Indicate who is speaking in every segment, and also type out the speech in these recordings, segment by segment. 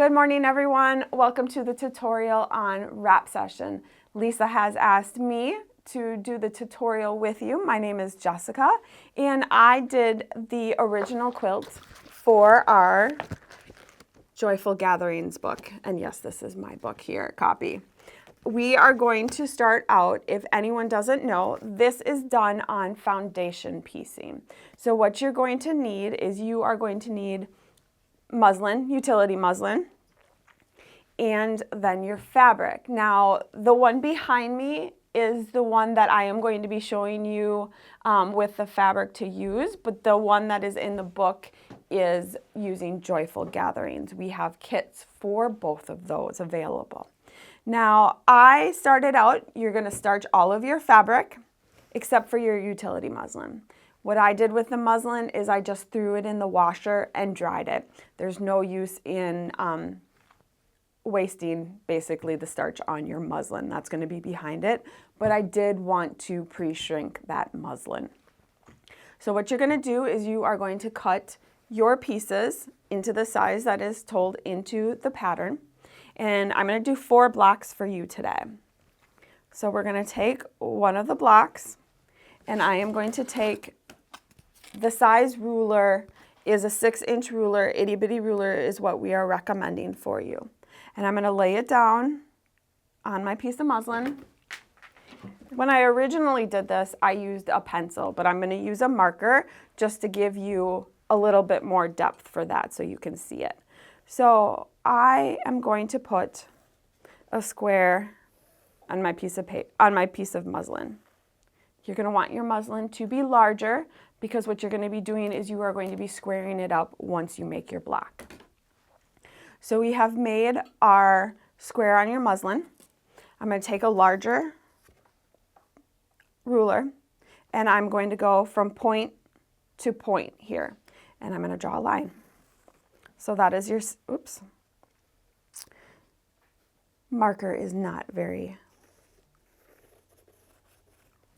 Speaker 1: Good morning, everyone. Welcome to the tutorial on wrap session. Lisa has asked me to do the tutorial with you. My name is Jessica, and I did the original quilt for our Joyful Gatherings book. And yes, this is my book here, copy. We are going to start out, if anyone doesn't know, this is done on foundation piecing. So what you're going to need is you are going to need muslin, utility muslin, and then your fabric. Now, the one behind me is the one that I am going to be showing you with the fabric to use, but the one that is in the book is using Joyful Gatherings. We have kits for both of those available. Now, I started out, you're going to starch all of your fabric except for your utility muslin. What I did with the muslin is I just threw it in the washer and dried it. There's no use in wasting basically the starch on your muslin. That's going to be behind it, but I did want to pre-shrink that muslin. So what you're going to do is you are going to cut your pieces into the size that is told into the pattern. And I'm going to do 4 blocks for you today. So we're going to take one of the blocks, and I am going to take the size ruler is a 6-inch ruler. Itty bitty ruler is what we are recommending for you. And I'm going to lay it down on my piece of muslin. When I originally did this, I used a pencil, but I'm going to use a marker just to give you a little bit more depth for that so you can see it. So I am going to put a square on my piece of muslin. You're going to want your muslin to be larger because what you're going to be doing is you are going to be squaring it up once you make your block. So we have made our square on your muslin. I'm going to take a larger ruler and I'm going to go from point to point here, and I'm going to draw a line. So that is your, oops, marker is not very,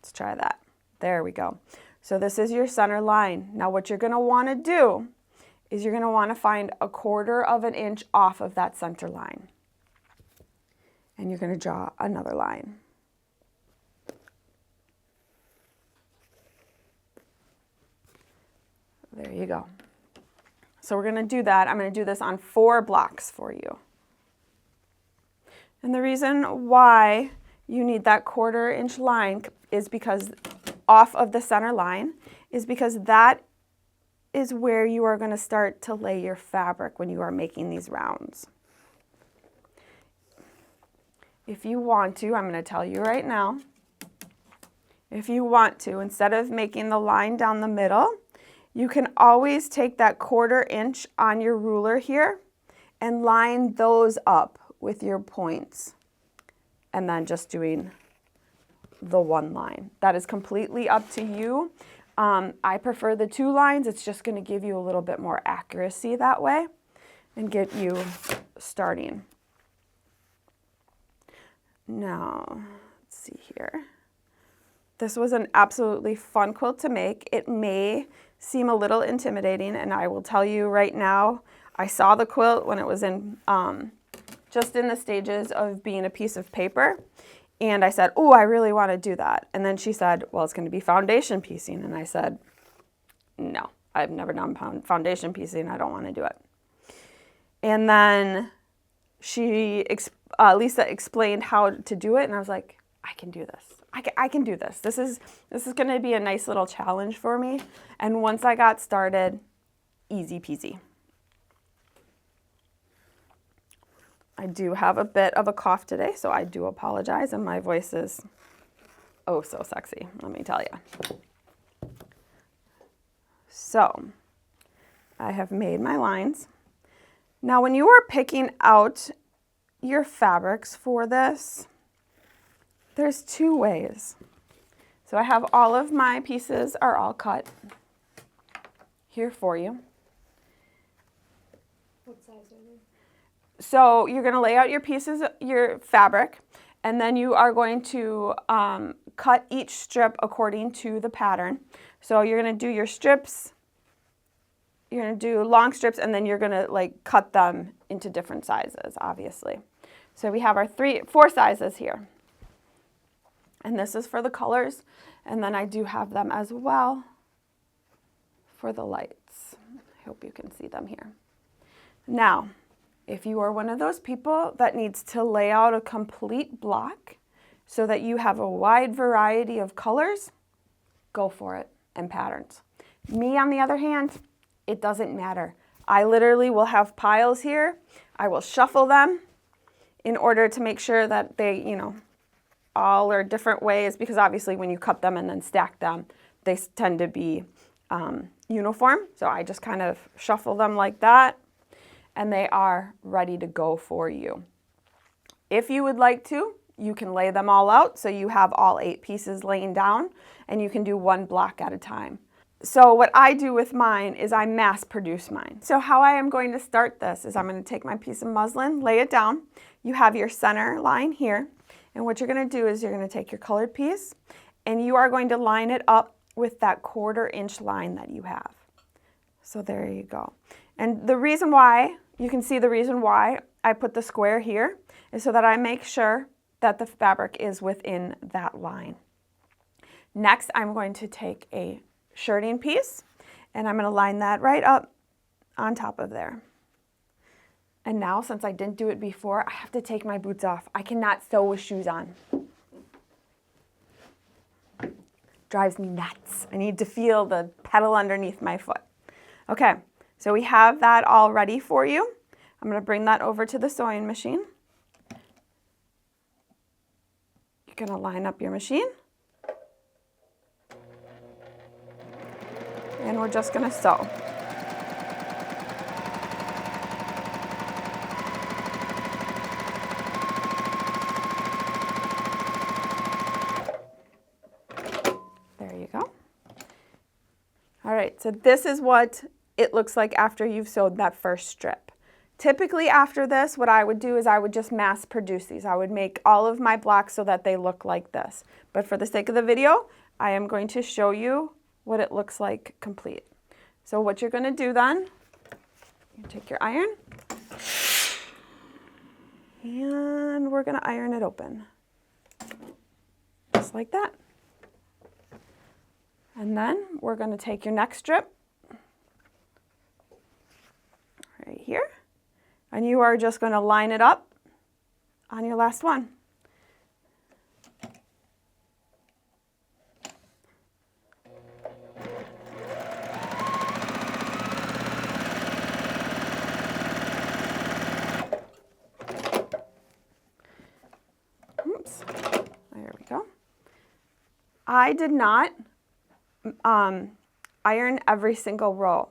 Speaker 1: let's try that. There we go. So this is your center line. Now what you're going to want to do is you're going to want to find 1/4 of an inch off of that center line. And you're going to draw another line. There you go. So we're going to do that. I'm going to do this on 4 blocks for you. And the reason why you need that 1/4 inch line is because off of the center line is because that is where you are going to start to lay your fabric when you are making these rounds. If you want to, I'm going to tell you right now, if you want to, instead of making the line down the middle, you can always take that 1/4 inch on your ruler here and line those up with your points and then just doing the one line. That is completely up to you. I prefer the 2 lines. It's just going to give you a little bit more accuracy that way and get you starting. Now, let's see here. This was an absolutely fun quilt to make. It may seem a little intimidating, and I will tell you right now, I saw the quilt when it was in just in the stages of being a piece of paper, and I said, oh, I really want to do that. And then she said, well, it's going to be foundation piecing, and I said, no, I've never done foundation piecing. I don't want to do it. And then Lisa explained how to do it, and I was like, I can do this. I can do this. This is going to be a nice little challenge for me. And once I got started, easy peasy. I do have a bit of a cough today, so I do apologize, and my voice is oh so sexy, let me tell you. So I have made my lines. Now when you are picking out your fabrics for this, there's 2 ways. So I have all of my pieces are all cut here for you.
Speaker 2: What size are they?
Speaker 1: So you're going to lay out your pieces, your fabric, and then you are going to cut each strip according to the pattern. So you're going to do your strips you're gonna do long strips, and then you're gonna like cut them into different sizes, obviously. So we have our 4 sizes here. And this is for the colors. And then I do have them as well for the lights. I hope you can see them here. Now, if you are one of those people that needs to lay out a complete block so that you have a wide variety of colors, go for it, and patterns. Me, on the other hand, it doesn't matter. I literally will have piles here. I will shuffle them in order to make sure that they, you know, all are different ways, because obviously when you cut them and then stack them, they tend to be uniform. So I just kind of shuffle them like that, and they are ready to go for you. If you would like to, you can lay them all out so you have all 8 pieces laying down, and you can do one block at a time. So what I do with mine is I mass produce mine. So how I am going to start this is I'm going to take my piece of muslin, lay it down. You have your center line here. And what you're going to do is you're going to take your colored piece and you are going to line it up with that 1/4 inch line that you have. So there you go. And the reason why, you can see the reason why I put the square here is so that I make sure that the fabric is within that line. Next, I'm going to take a shirting piece and I'm going to line that right up on top of there. And now, since I didn't do it before, I have to take my boots off. I cannot sew with shoes on. Drives me nuts. I need to feel the pedal underneath my foot. Okay, so we have that all ready for you. I'm going to bring that over to the sewing machine. You're going to line up your machine. And we're just going to sew. There you go. All right, so this is what it looks like after you've sewed that first strip. Typically after this, what I would do is I would just mass produce these. I would make all of my blocks so that they look like this. But for the sake of the video, I am going to show you what it looks like complete. So what you're going to do then, you take your iron, and we're going to iron it open. Just like that. And then we're going to take your next strip, right here, and you are just going to line it up on your last one. Oops, there we go. I did not iron every single row.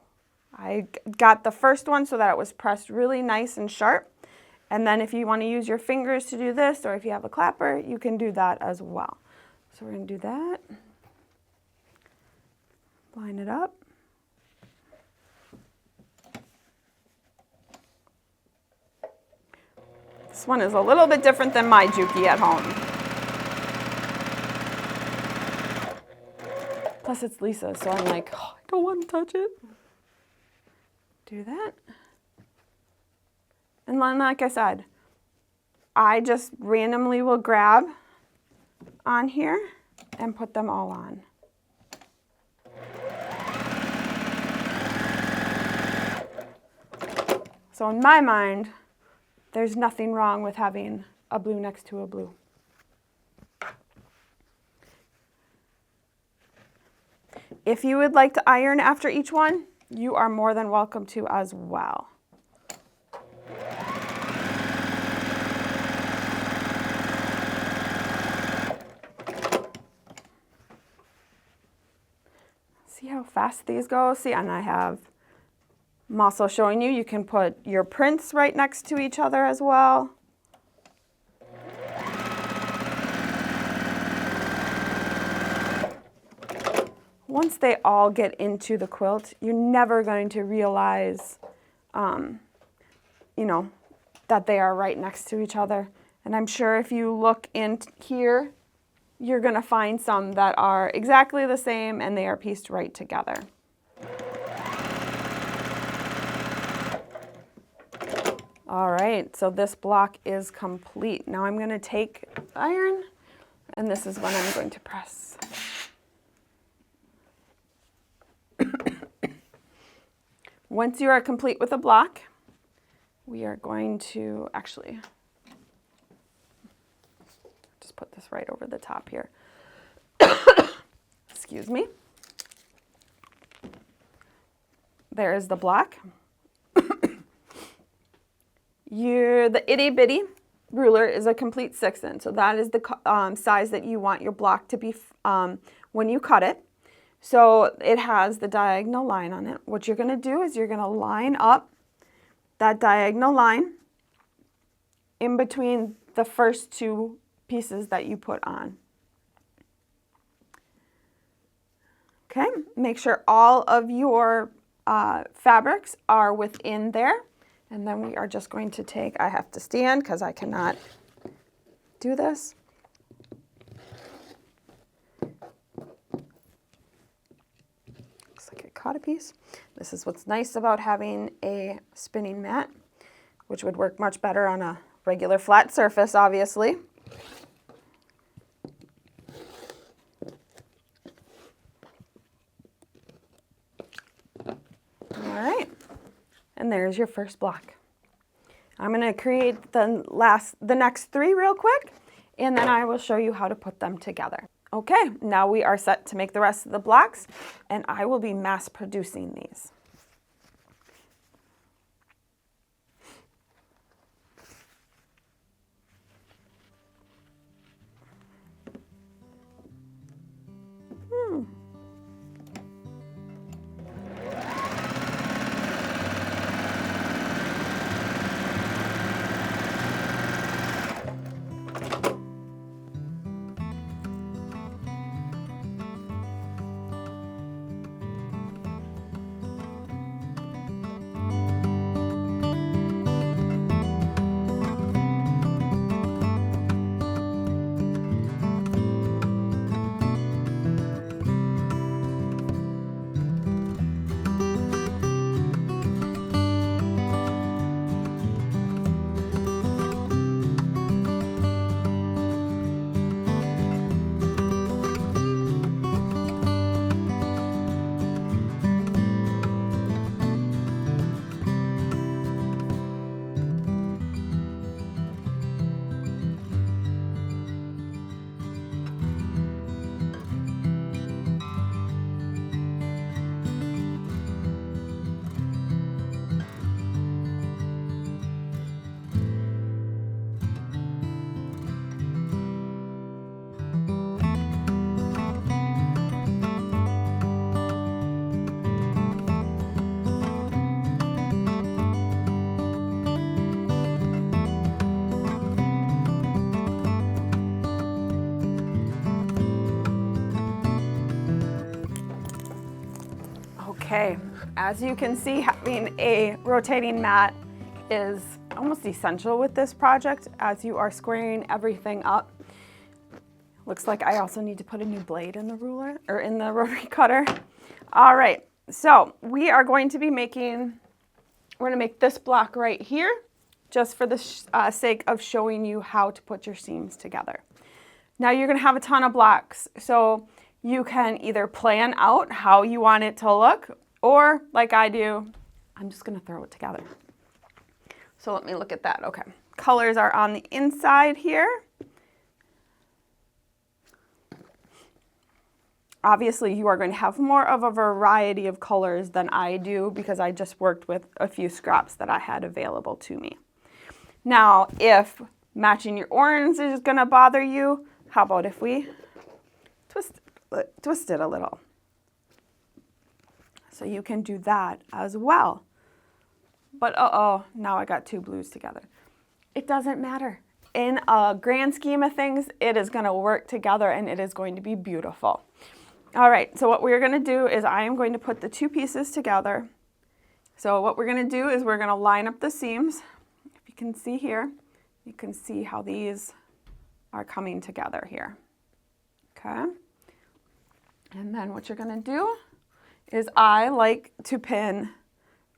Speaker 1: I got the first one so that it was pressed really nice and sharp. And then if you want to use your fingers to do this, or if you have a clapper, you can do that as well. So we're going to do that. Line it up. This one is a little bit different than my Juki at home. Plus it's Lisa's, so I'm like, oh, I don't want to touch it. Do that. And then, like I said, I just randomly will grab on here and put them all on. So in my mind, there's nothing wrong with having a blue next to a blue. If you would like to iron after each one, you are more than welcome to as well. See how fast these go? See, and I'm also showing you, you can put your prints right next to each other as well. Once they all get into the quilt, you're never going to realize, you know, that they are right next to each other. And I'm sure if you look in here, you're going to find some that are exactly the same and they are pieced right together. All right, so this block is complete. Now I'm going to take iron, and this is when I'm going to press. Once you are complete with a block, we are going to actually just put this right over the top here. Excuse me. There is the block. The itty bitty ruler is a complete 6-inch, so that is the size that you want your block to be when you cut it. So it has the diagonal line on it. What you're going to do is you're going to line up that diagonal line in between the first 2 pieces that you put on. Okay, make sure all of your fabrics are within there. And then we are just going to take, I have to stand because I cannot do this. Looks like it caught a piece. This is what's nice about having a spinning mat, which would work much better on a regular flat surface, obviously. All right. And there's your first block. I'm going to create the next 3 real quick, and then I will show you how to put them together. Okay, now we are set to make the rest of the blocks, and I will be mass producing these. Okay, as you can see, having a rotating mat is almost essential with this project as you are squaring everything up. Looks like I also need to put a new blade in the ruler, or in the rotary cutter. All right, so we are going to be we're gonna make this block right here, just for the sake of showing you how to put your seams together. Now you're gonna have a ton of blocks, so you can either plan out how you want it to look, or like I do, I'm just gonna throw it together. So let me look at that. Okay, colors are on the inside here. Obviously, you are going to have more of a variety of colors than I do because I just worked with a few scraps that I had available to me. Now, if matching your orange is going to bother you, how about if we twist it a little? So you can do that as well. But now I got 2 blues together. It doesn't matter. In a grand scheme of things, it is going to work together and it is going to be beautiful. All right, so what we're going to do is I am going to put the 2 pieces together. So what we're going to do is we're going to line up the seams. If you can see here, you can see how these are coming together here. Okay. And then what you're going to do is I like to pin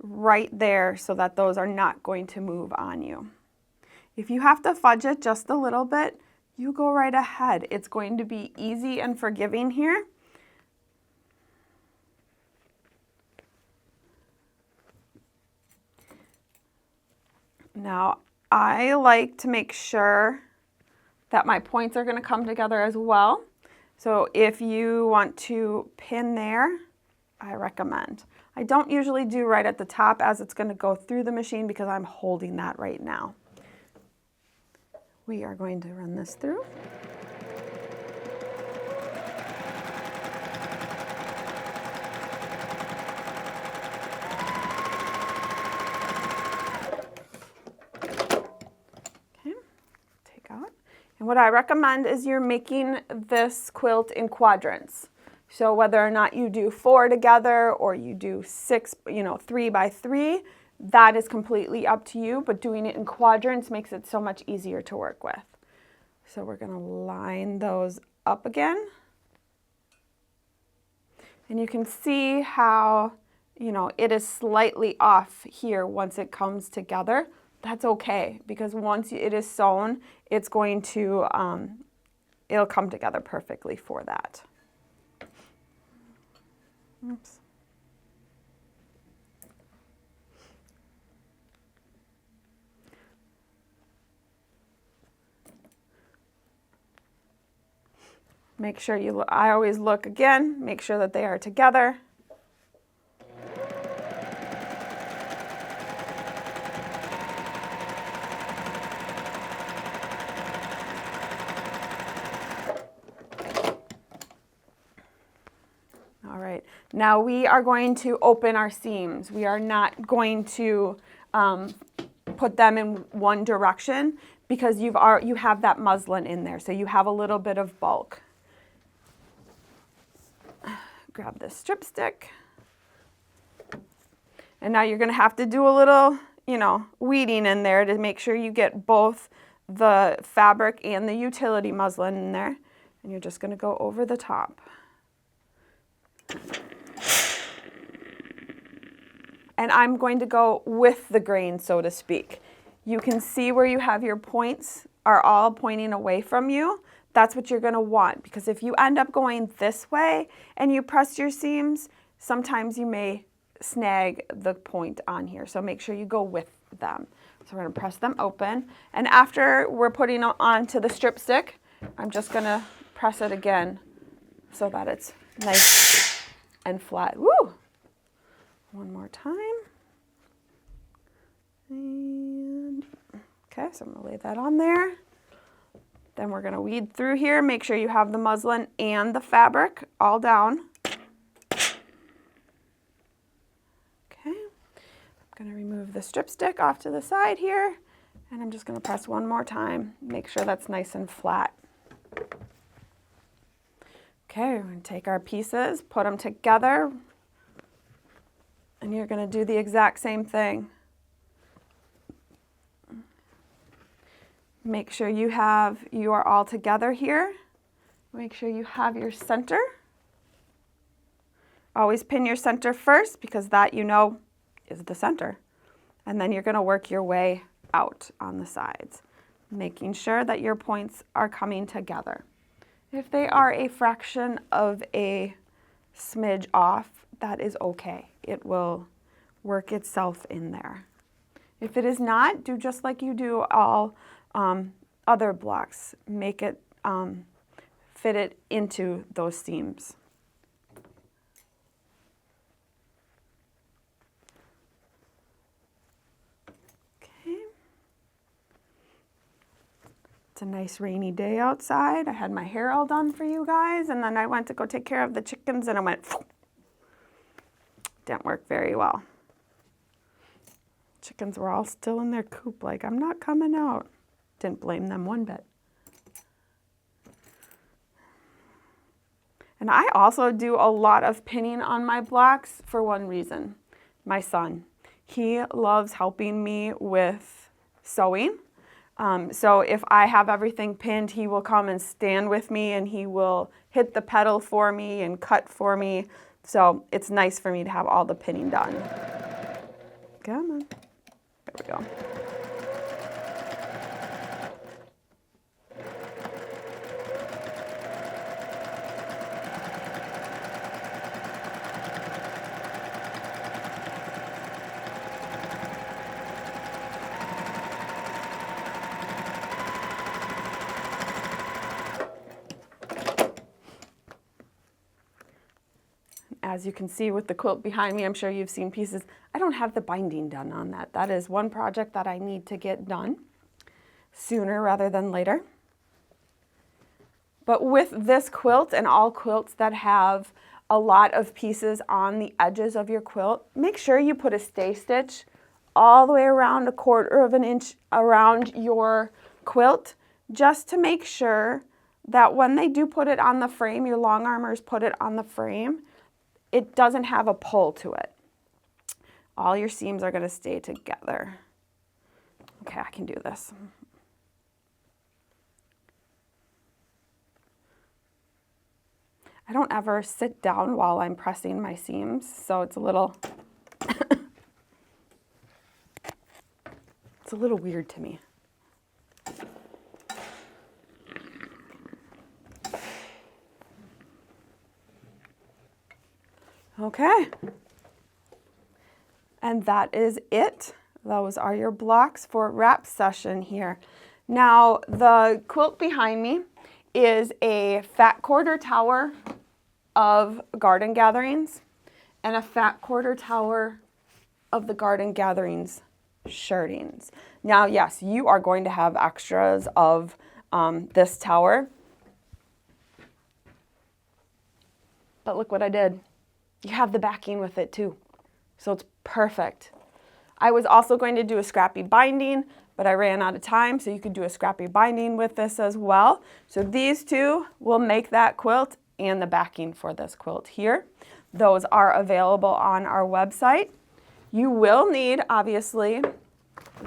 Speaker 1: right there so that those are not going to move on you. If you have to fudge it just a little bit, you go right ahead. It's going to be easy and forgiving here. Now, I like to make sure that my points are going to come together as well. So if you want to pin there, I recommend. I don't usually do right at the top as it's going to go through the machine because I'm holding that right now. We are going to run this through. And what I recommend is you're making this quilt in quadrants. So whether or not you do 4 together or you do 6, 3 by 3, that is completely up to you, but doing it in quadrants makes it so much easier to work with. So we're going to line those up again. And you can see how, it is slightly off here once it comes together. That's okay, because once it is sewn, it's going to, it'll come together perfectly for that. Oops. Make sure I always look again, make sure that they are together. All right, now we are going to open our seams. We are not going to put them in one direction because you have that muslin in there, so you have a little bit of bulk. Grab this strip stick. And now you're going to have to do a little, weeding in there to make sure you get both the fabric and the utility muslin in there. And you're just going to go over the top. And I'm going to go with the grain, so to speak. You can see where you have your points are all pointing away from you. That's what you're going to want, because if you end up going this way and you press your seams, sometimes you may snag the point on here. So make sure you go with them. So we're going to press them open. And after we're putting it onto the strip stick, I'm just going to press it again so that it's nice and flat. Woo! One more time. And okay, so I'm going to lay that on there. Then we're going to weed through here. Make sure you have the muslin and the fabric all down. Okay. I'm going to remove the strip stick off to the side here. And I'm just going to press one more time. Make sure that's nice and flat. Okay, we're going to take our pieces, put them together. And you're going to do the exact same thing. Make sure you are all together here. Make sure you have your center. Always pin your center first because that is the center. And then you're going to work your way out on the sides, making sure that your points are coming together. If they are a fraction of a smidge off, that is okay. It will work itself in there. If it is not, do just like you do all other blocks. Make it fit it into those seams. Okay. It's a nice rainy day outside. I had my hair all done for you guys, and then I went to go take care of the chickens, and I went, didn't work very well. Chickens were all still in their coop, like, I'm not coming out. Didn't blame them one bit. And I also do a lot of pinning on my blocks for one reason. My son. He loves helping me with sewing. So if I have everything pinned, he will come and stand with me and he will hit the pedal for me and cut for me. So it's nice for me to have all the pinning done. Come on. There we go. As you can see with the quilt behind me, I'm sure you've seen pieces. I don't have the binding done on that. That is one project that I need to get done sooner rather than later. But with this quilt and all quilts that have a lot of pieces on the edges of your quilt, make sure you put a stay stitch all the way around 1/4 of an inch around your quilt, just to make sure that when they do put it on the frame, your long armers put it on the frame, it doesn't have a pull to it. All your seams are going to stay together. Okay, I can do this. I don't ever sit down while I'm pressing my seams, so it's a little it's a little weird to me. Okay, and that is it. Those are your blocks for wrap session here. Now, the quilt behind me is a fat quarter tower of Garden Gatherings and a fat quarter tower of the Garden Gatherings shirtings. Now, yes, you are going to have extras of this tower, but look what I did. You have the backing with it too, so it's perfect. I was also going to do a scrappy binding, but I ran out of time, so you could do a scrappy binding with this as well. So these two will make that quilt and the backing for this quilt here. Those are available on our website. You will need, obviously,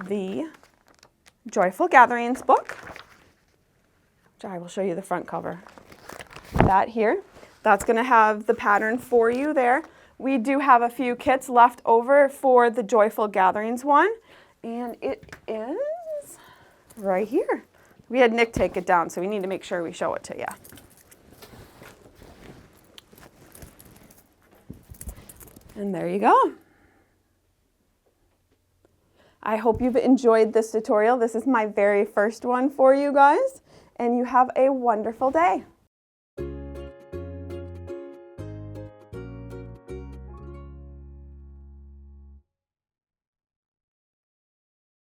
Speaker 1: the Joyful Gatherings book, which I will show you the front cover. That here. That's going to have the pattern for you there. We do have a few kits left over for the Joyful Gatherings one, and it is right here. We had Nick take it down, so we need to make sure we show it to you. And there you go. I hope you've enjoyed this tutorial. This is my very first one for you guys, and you have a wonderful day.